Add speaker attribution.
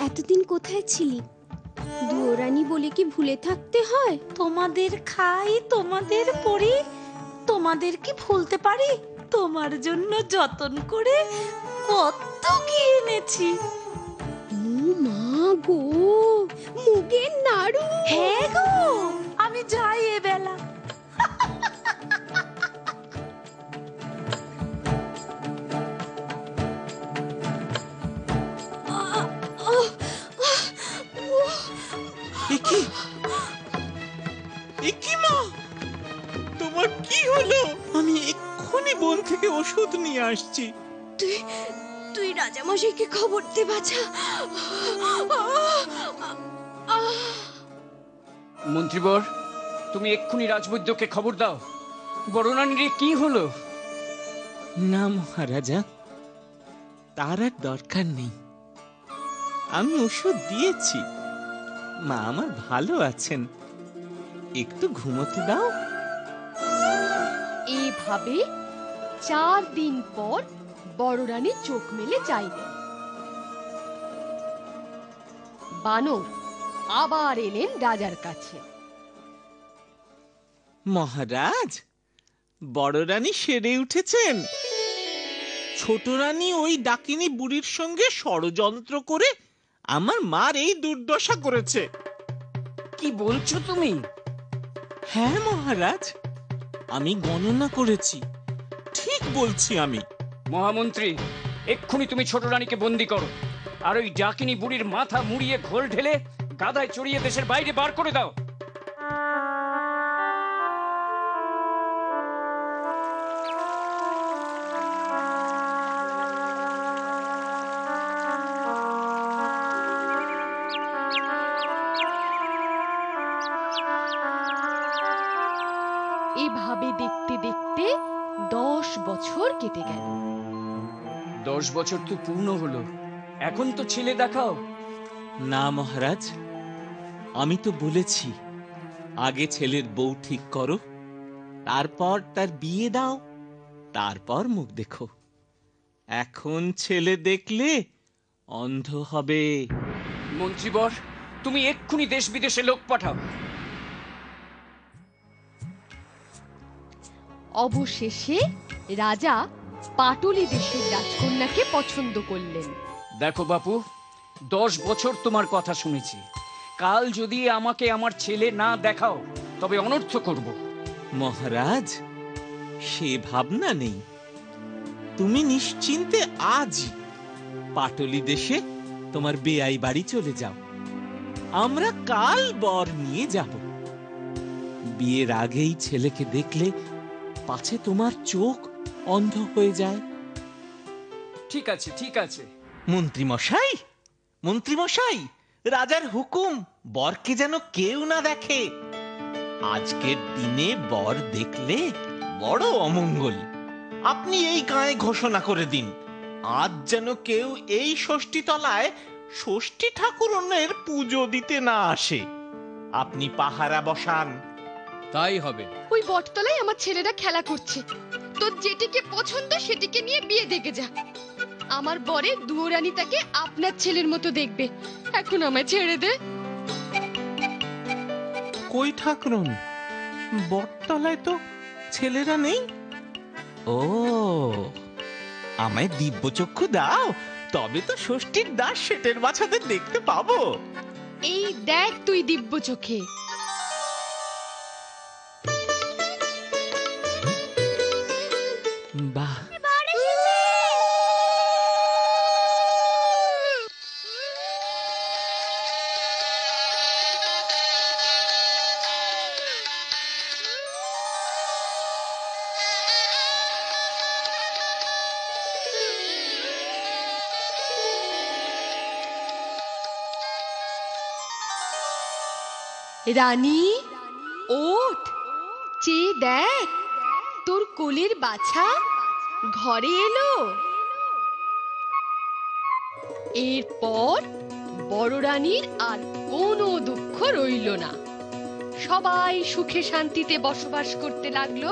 Speaker 1: এতদিন কোথায় ছিলি? দুয়োরানী বলে কি ভুলে থাকতে হয়?
Speaker 2: তোমাদের খাই, তোমাদের পড়ি, তোমাদের কি ভুলতে পারি? তোমার জন্য যতন করে কত কি এনেছি।
Speaker 1: মা গো, মুগের নাড়ু।
Speaker 2: হ্যাঁ গো, আমি যাই এবেলা।
Speaker 3: তোমার কি হলো? আমি এক্ষুনি বন থেকে ওষুধ নিয়ে আসছি।
Speaker 1: তুই রাজামশাইকে খবর দে বাছা।
Speaker 4: মন্ত্রীবর, তুমি এক্ষুনি রাজবৈদ্যকে খবর দাও, বড়রানীর কি হলো?
Speaker 3: না মহারাজা, তার আর দরকার নেই। আমি ওষুধ দিয়েছি, মা আমার ভালো আছেন, একটু ঘুমোতে দাও।
Speaker 5: এইভাবে 4 দিন পর বড়রানী চোখ মেলে চাইলেন। বানর আবার এলেন রাজার কাছে।
Speaker 3: মহারাজ, বড় রানী সেরে উঠেছেন। ছোট রানী ওই ডাকিনী বুড়ির সঙ্গে ষড়যন্ত্র করে আমার মার এই দুর্দশা করেছে।
Speaker 4: কি বলছো তুমি?
Speaker 3: হ্যাঁ মহারাজ, আমি গণনা করেছি, ঠিক বলছি আমি।
Speaker 4: মহামন্ত্রী, এক্ষুনি তুমি ছোট রানীকে বন্দি করো, আর ওই ডাকিনী বুড়ির মাথা মুড়িয়ে ঘোল ঢেলে গাদায় চড়িয়ে দেশের বাইরে বার করে দাও।
Speaker 5: এভাবে দেখতে দেখতে 10 বছর কেটে গেল।
Speaker 4: 10 বছর তো পূর্ণ হলো, এখন তো ছেলে দেখাও।
Speaker 3: না মহারাজ, আমি তো বলেছি আগে ছেলের বউ ঠিক করো, তারপর তার বিয়ে দাও, তারপর মুখ দেখো। এখন ছেলে দেখলে অন্ধ হবে।
Speaker 4: মন্ত্রীবর, তুমি এক্ষুনি দেশ বিদেশে লোক পাঠাও।
Speaker 5: অবশেষে রাজা পাটলি দেশের রাজকন্যাকে পছন্দ করলেন।
Speaker 4: দেখো বাপু, 10 বছর তোমার কথা শুনেছি, কাল যদি আমাকে আমার ছেলে না দেখাও তবে অনর্থ করব।
Speaker 3: মহারাজ, সে ভাবনা নেই, তুমি নিশ্চিন্তে আজই পাটলি দেশে তোমার বেয়াই বাড়ি চলে যাও, আমরা কাল বর নিয়ে যাব। বিয়ের আগেই ছেলেকে দেখলে পাছে তোমার চোখ অন্ধ হয়ে যায়।
Speaker 4: ঠিক আছে, ঠিক আছে।
Speaker 3: মন্ত্রী মশাই, মন্ত্রী মশাই, রাজার হুকুম, বরকে যেন কেউ না দেখে। আজকের দিনে বর দেখলে বড় অমঙ্গল। আপনি এই গায়ে ঘোষণা করে দিন, আজ যেন কেউ এই ষষ্ঠী তলায় ষষ্ঠী ঠাকুরনের পুজো দিতে না আসে। আপনি পাহারা বসান।
Speaker 4: তাই হবে।
Speaker 5: ওই বটতলায় আমার ছেলেরা খেলা করছে, তোর যেটিকে পছন্দ সেটিকে নিয়ে বিয়ে দেখে যা। আমার বরের দুয়োরানী তাকে আপনার ছেলের মতো দেখবে। এখন আমায় ছেড়ে দে।
Speaker 3: কই ঠাকুরন, বটতলায় তো ছেলেরা নেই। ও, আমায় দিব্যচক্ষু দাও, তবে তো ষষ্ঠীর দাস সেটের বাছাদের দেখতে পাবো।
Speaker 5: এই দেখ তুই দিব্য চোখে।
Speaker 3: বাহ,
Speaker 5: রানী ওঠ, চেয়ে দেখ, তোর কোলের বাছা ঘরে এলো। এরপর বড় রানীর আর কোনো দুঃখ রইল না, সবাই সুখে শান্তিতে বসবাস করতে লাগলো।